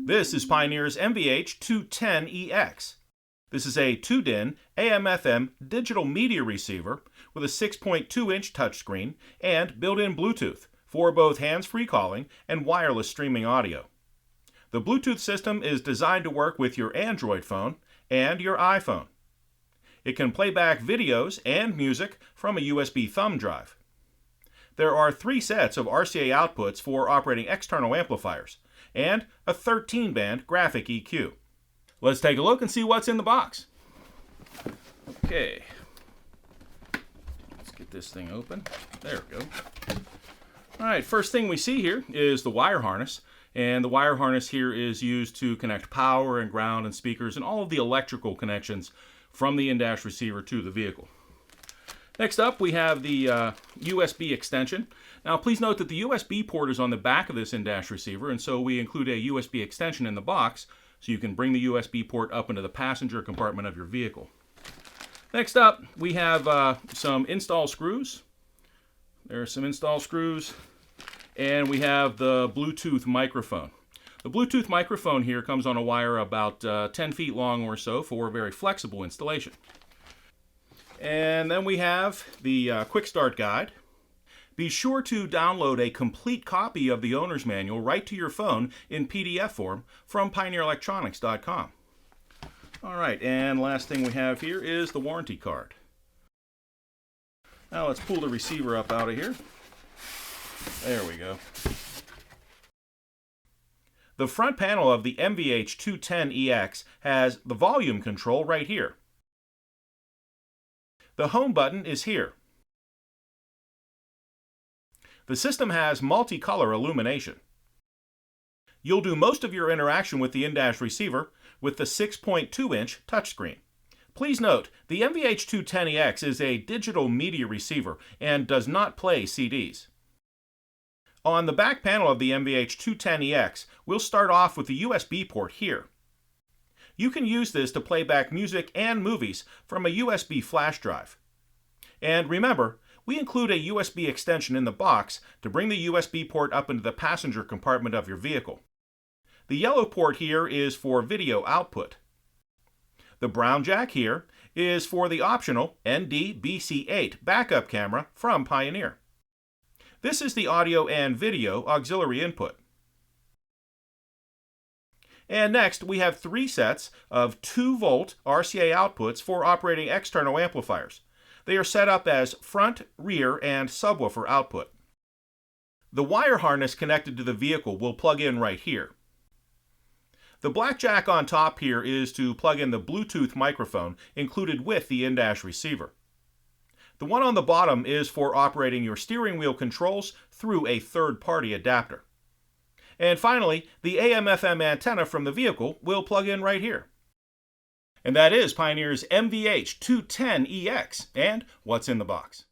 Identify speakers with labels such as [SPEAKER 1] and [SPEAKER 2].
[SPEAKER 1] This is Pioneer's MVH-210EX. This is a 2-DIN AM/FM digital media receiver with a 6.2-inch touchscreen and built-in Bluetooth for both hands-free calling and wireless streaming audio. The Bluetooth system is designed to work with your Android phone and your iPhone. It can play back videos and music from a USB thumb drive. There are 3 sets of RCA outputs for operating external amplifiers and a 13-band graphic EQ. Let's take a look and see what's in the box. Okay, let's get this thing open. There we go. All right, first thing we see here is the wire harness. And the wire harness here is used to connect power and ground and speakers and all of the electrical connections from the in-dash receiver to the vehicle. Next up, we have the USB extension. Now, please note that the USB port is on the back of this in-dash receiver, and so we include a USB extension in the box so you can bring the USB port up into the passenger compartment of your vehicle. Next up, we have some install screws. There are some install screws. And we have the Bluetooth microphone. The Bluetooth microphone here comes on a wire about 10 feet long or so for a very flexible installation. And then we have the quick start guide. Be sure to download a complete copy of the owner's manual right to your phone in PDF form from pioneerelectronics.com. All right, and last thing we have here is the warranty card. Now let's pull the receiver up out of here. There we go. The front panel of the MVH-210EX has the volume control right here. The home button is here. The system has multicolor illumination. You'll do most of your interaction with the in-dash receiver with the 6.2-inch touchscreen. Please note, the MVH-210EX is a digital media receiver and does not play CDs. On the back panel of the MVH-210EX, we'll start off with the USB port here. You can use this to play back music and movies from a USB flash drive. And remember, we include a USB extension in the box to bring the USB port up into the passenger compartment of your vehicle. The yellow port here is for video output. The brown jack here is for the optional ND-BC8 backup camera from Pioneer. This is the audio and video auxiliary input. And next, we have 3 sets of 2-volt RCA outputs for operating external amplifiers. They are set up as front, rear, and subwoofer output. The wire harness connected to the vehicle will plug in right here. The black jack on top here is to plug in the Bluetooth microphone included with the in-dash receiver. The one on the bottom is for operating your steering wheel controls through a third-party adapter. And finally, the AM/FM antenna from the vehicle will plug in right here. And that is Pioneer's MVH-210EX and what's in the box.